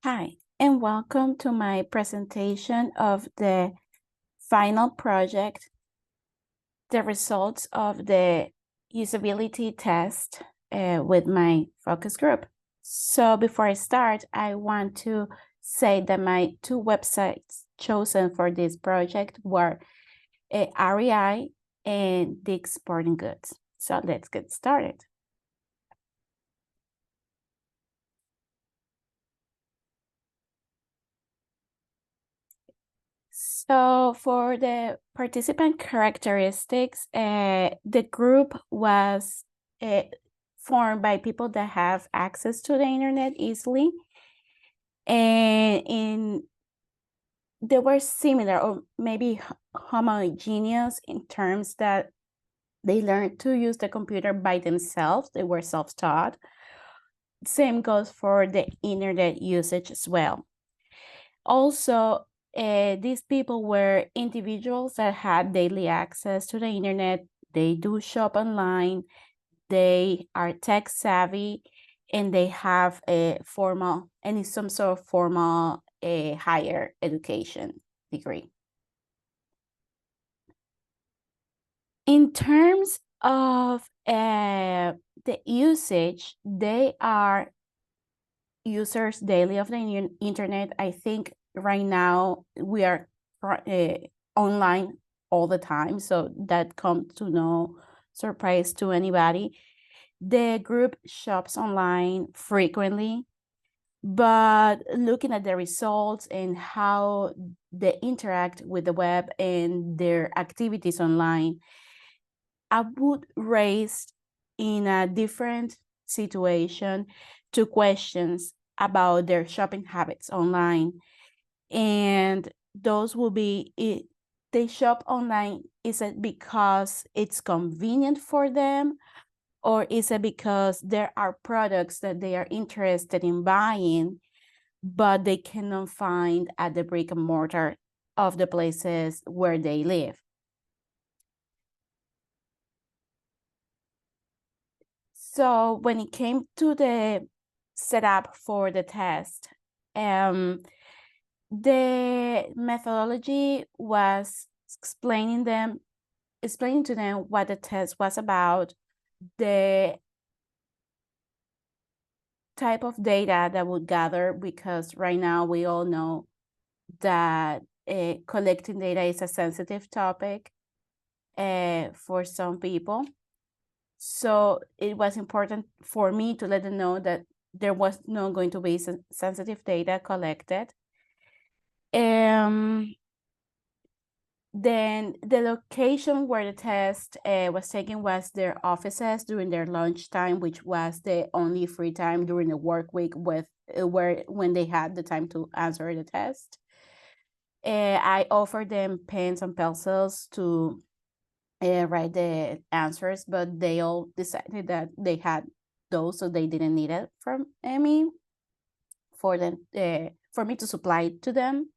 Hi, and welcome to my presentation of the final project, the results of the usability test with my focus group. So before I start, I want to say that my two websites chosen for this project were REI and Dick's Sporting Goods. So let's get started. So for the participant characteristics, the group was formed by people that have access to the internet easily. And they were similar or maybe homogeneous in terms that they learned to use the computer by themselves. They were self-taught. Same goes for the internet usage as well. Also, these people were individuals that had daily access to the internet. They do shop online. They are tech savvy, and they have a formal, some sort of formal higher education degree. In terms of the usage, they are users daily of the internet. I think right now we are online all the time, so that comes to no surprise to anybody. The group shops online frequently, but looking at the results and how they interact with the web and their activities online, I would raise in a different situation two questions about their shopping habits online. And those will be, they shop online, is it because it's convenient for them? Or is it because there are products that they are interested in buying, but they cannot find at the brick and mortar of the places where they live? So when it came to the setup for the test, the methodology was explaining to them what the test was about, the type of data that would gather, because right now we all know that collecting data is a sensitive topic for some people. So it was important for me to let them know that there was not going to be sensitive data collected. Then the location where the test was taken was their offices during their lunchtime, which was the only free time during the work week when they had the time to answer the test. I offered them pens and pencils to write the answers, but they all decided that they had those, so they didn't need it from me for me to supply to them.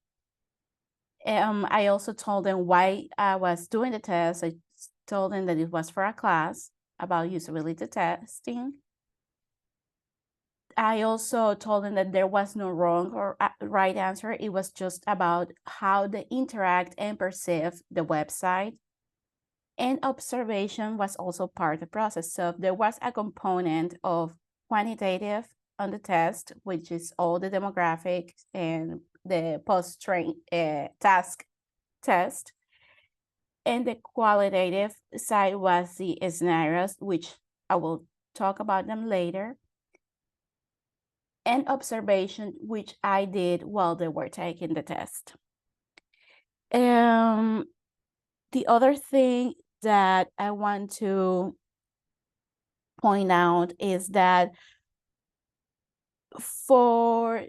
I also told them why I was doing the test. I told them that it was for a class about usability testing. I also told them that there was no wrong or right answer. It was just about how they interact and perceive the website. And observation was also part of the process. So there was a component of quantitative on the test, which is all the demographics and the post-train task test. And the qualitative side was the scenarios, which I will talk about them later. And observation, which I did while they were taking the test. The other thing that I want to point out is that for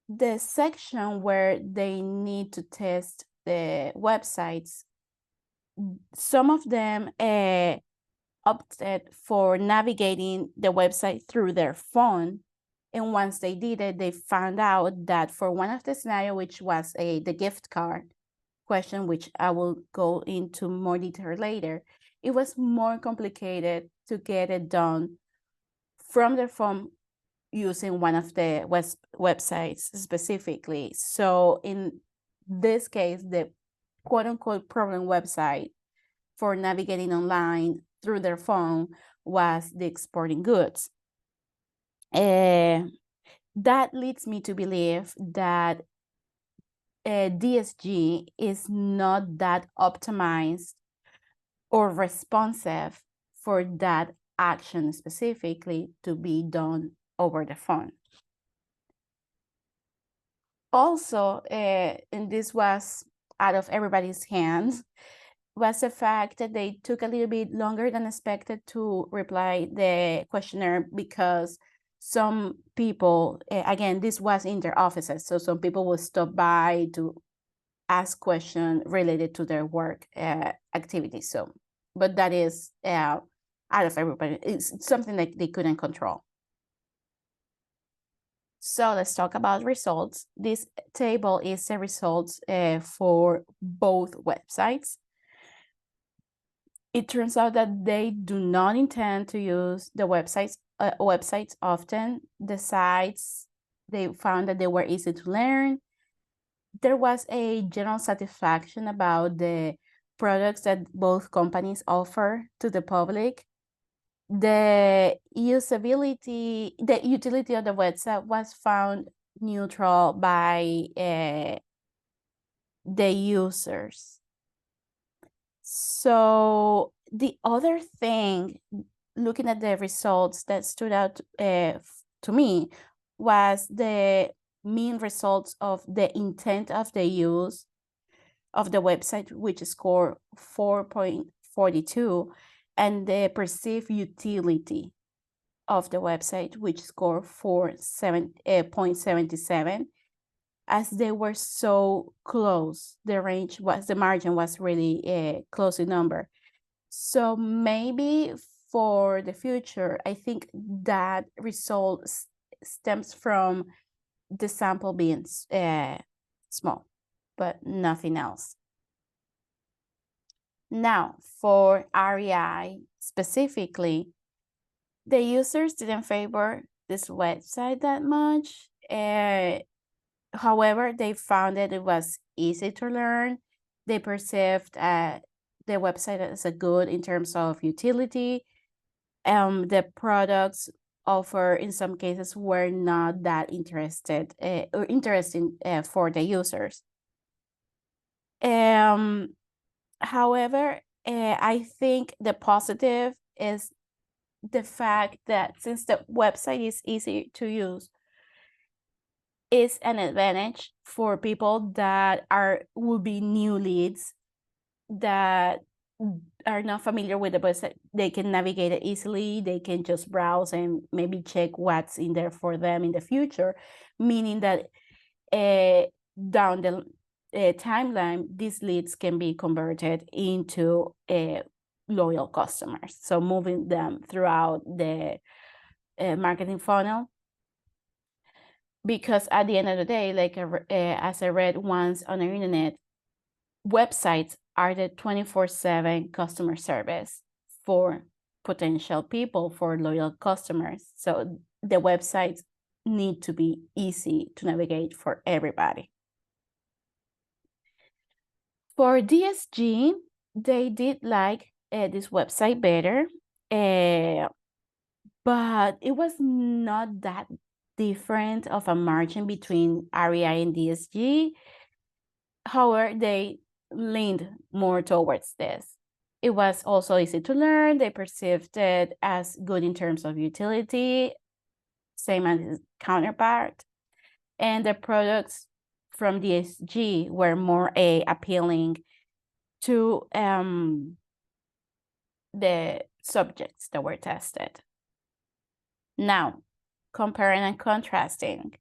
the section where they need to test the websites, some of them opted for navigating the website through their phone. And once they did it, they found out that for one of the scenario, which was the gift card question, which I will go into more detail later, it was more complicated to get it done from their phone using one of the websites specifically. So in this case, the quote unquote problem website for navigating online through their phone was the exporting goods. That leads me to believe that DSG is not that optimized or responsive for that action specifically to be done over the phone. Also, and this was out of everybody's hands, was the fact that they took a little bit longer than expected to reply the questionnaire because some people, again, this was in their offices, so some people would stop by to ask questions related to their work activities. So, but that is out of everybody. It's something that they couldn't control. So let's talk about results. This table is the results for both websites. It turns out that they do not intend to use the websites often. The sites, they found that they were easy to learn. There was a general satisfaction about the products that both companies offer to the public. The utility of the website was found neutral by the users. So the other thing, looking at the results that stood out to me, was the mean results of the intent of the use of the website, which scored 4.42, and the perceived utility of the website, which scored 0.77, as they were so close. The margin was really close in number. So maybe for the future, I think that result stems from the sample being small, but nothing else. Now, for REI specifically, the users didn't favor this website that much. However, they found that it was easy to learn. They perceived the website as a good in terms of utility. The products offered in some cases were not that interesting for the users. However, I think the positive is the fact that since the website is easy to use, is an advantage for people that will be new leads that are not familiar with the website. They can navigate it easily. They can just browse and maybe check what's in there for them in the future, meaning that down the timeline, these leads can be converted into loyal customers. So moving them throughout the marketing funnel. Because at the end of the day, like as I read once on the internet, websites are the 24/7 customer service for potential people, for loyal customers. So the websites need to be easy to navigate for everybody. For DSG, they did like this website better, but it was not that different of a margin between REI and DSG. However, they leaned more towards this. It was also easy to learn. They perceived it as good in terms of utility, same as its counterpart. And the products from DSG were more appealing to the subjects that were tested. Now, comparing and contrasting.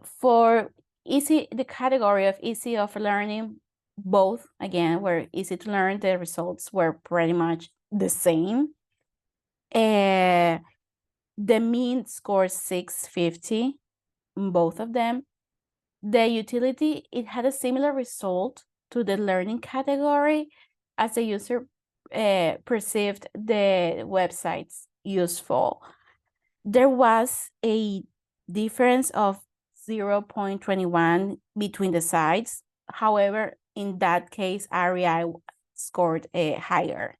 For the category of easy of learning, both, again, were easy to learn. The results were pretty much the same. The mean score 650 in both of them. The utility, it had a similar result to the learning category as the user perceived the websites useful. there was a difference of 0.21 between the sides. However, in that case, REI scored higher.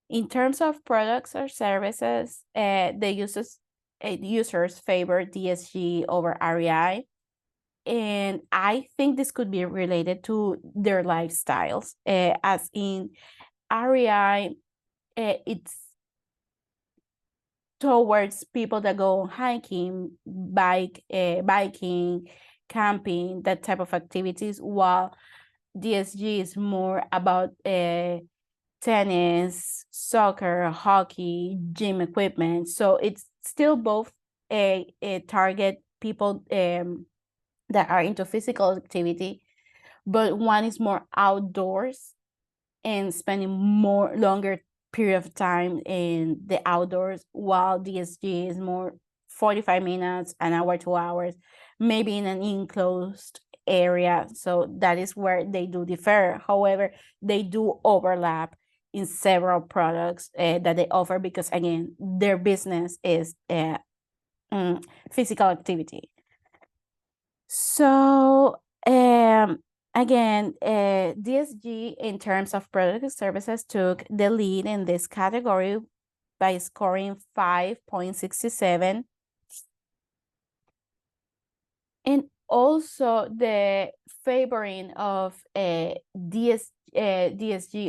In terms of products or services, users favor DSG over REI. And I think this could be related to their lifestyles, as in REI, it's towards people that go hiking, biking, camping, that type of activities, while DSG is more about tennis, soccer, hockey, gym equipment. So it's still both a target people that are into physical activity, but one is more outdoors and spending more longer period of time in the outdoors, while DSG is more 45 minutes, an hour, 2 hours, maybe in an enclosed area. So that is where they do differ. However, they do overlap in several products that they offer, because again, their business is physical activity. So again, DSG in terms of product and services took the lead in this category by scoring 5.67. And also the favoring of DSG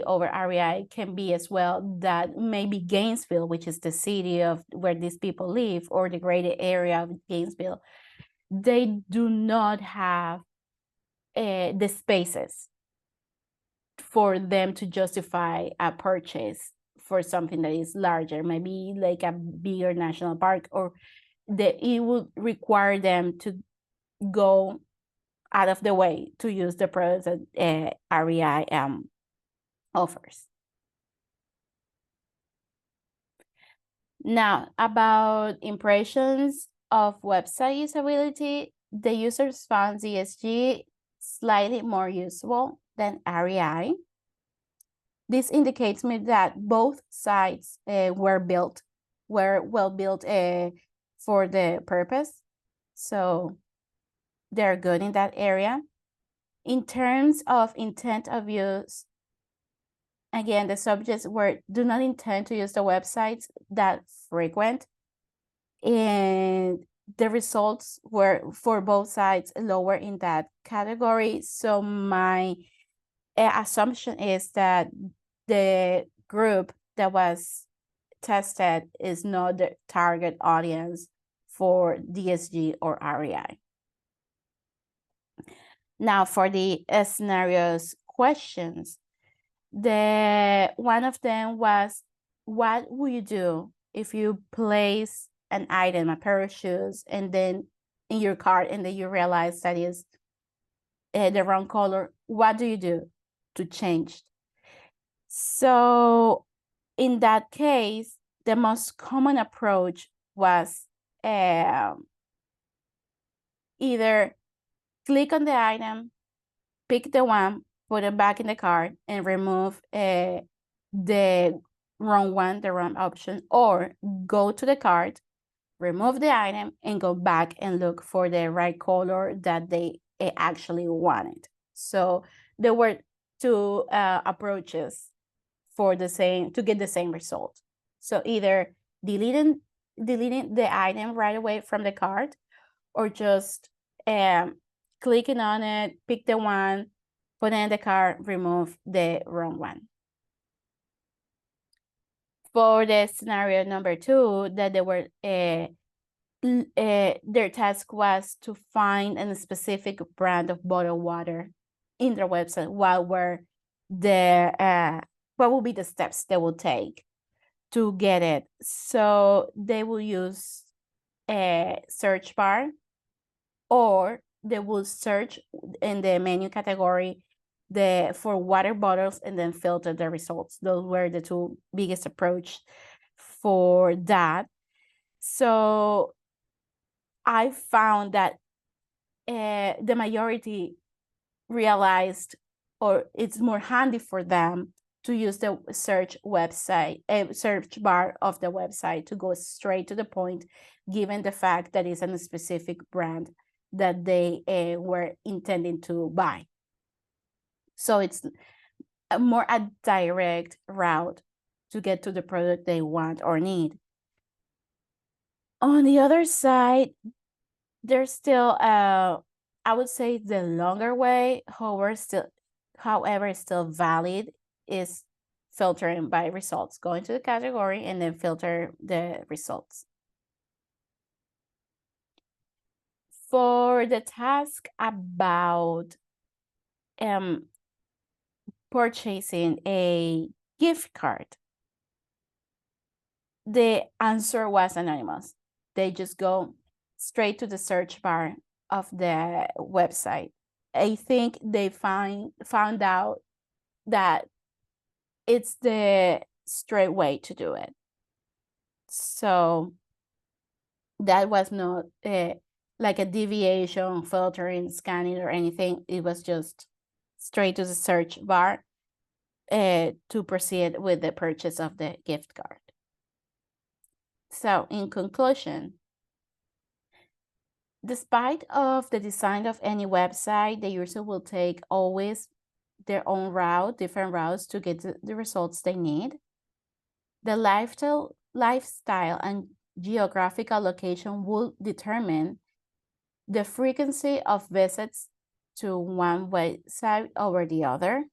over REI can be as well that maybe Gainesville, which is the city of where these people live, or the greater area of Gainesville, they do not have the spaces for them to justify a purchase for something that is larger, maybe like a bigger national park, or that it would require them to go out of the way to use the products that REI offers. Now, about impressions of website usability, the users found DSG slightly more usable than REI. This indicates me that both sites were well built for the purpose. So they're good in that area. In terms of intent of use, again, the subjects do not intend to use the websites that frequent, and the results were for both sides lower in that category. So my assumption is that the group that was tested is not the target audience for DSG or REI. Now for the scenarios questions, one of them was, what would you do if you place an item, a pair of shoes, and then in your cart, and then you realize that is the wrong color? What do you do to change? So in that case, the most common approach was either click on the item, pick the one, put it back in the cart, and remove the wrong one, the wrong option, or go to the cart, remove the item, and go back and look for the right color that they actually wanted. So there were two approaches to get the same result. So either deleting the item right away from the cart, or just clicking on it, pick the one, put it in the cart, remove the wrong one. For the scenario number 2, that they were their task was to find a specific brand of bottled water in their website. What will be the steps they will take to get it? So they will use a search bar, or they will search in the menu category for water bottles and then filter the results. Those were the two biggest approach for that. So I found that the majority realized, or it's more handy for them to use the search bar of the website to go straight to the point, given the fact that it's a specific brand that they were intending to buy. So it's more a direct route to get to the product they want or need. On the other side, there's still, I would say, the longer way, however, still valid, is filtering by results. Go into the category and then filter the results. For the task about purchasing a gift card, the answer was anonymous. They just go straight to the search bar of the website. I think they found out that it's the straight way to do it. So that was not like a deviation, filtering, scanning, or anything. It was just straight to the search bar to proceed with the purchase of the gift card. So in conclusion, despite of the design of any website, the user will take always their own route, different routes to get the results they need. The lifestyle and geographical location will determine the frequency of visits to one website over the other.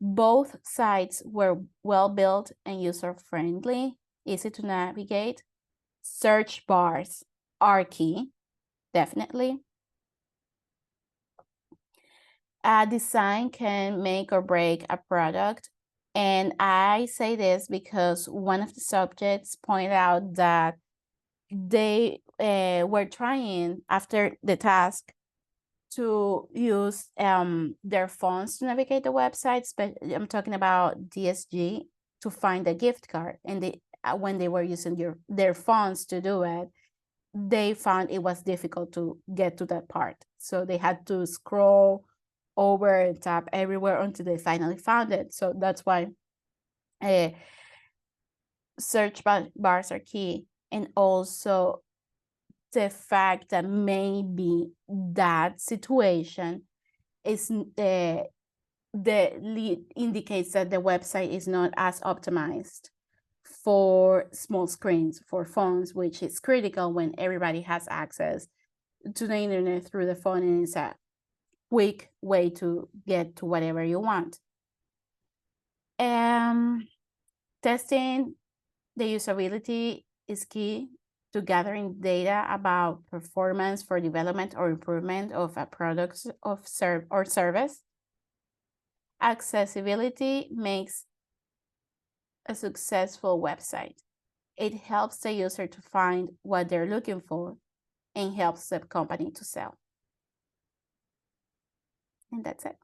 Both sites were well built and user-friendly, easy to navigate. Search bars are key, definitely. A design can make or break a product. And I say this because one of the subjects pointed out that they were trying, after the task, to use their phones to navigate the websites, but I'm talking about DSG, to find a gift card. And when they were using their phones to do it, they found it was difficult to get to that part. So they had to scroll over and tap everywhere until they finally found it. So that's why search bars are key. And also the fact that maybe that situation is the lead indicates that the website is not as optimized for small screens, for phones, which is critical when everybody has access to the internet through the phone, and it's a quick way to get to whatever you want. Testing the usability is key to gathering data about performance for development or improvement of a product or service. Accessibility makes a successful website. It helps the user to find what they're looking for and helps the company to sell. And that's it.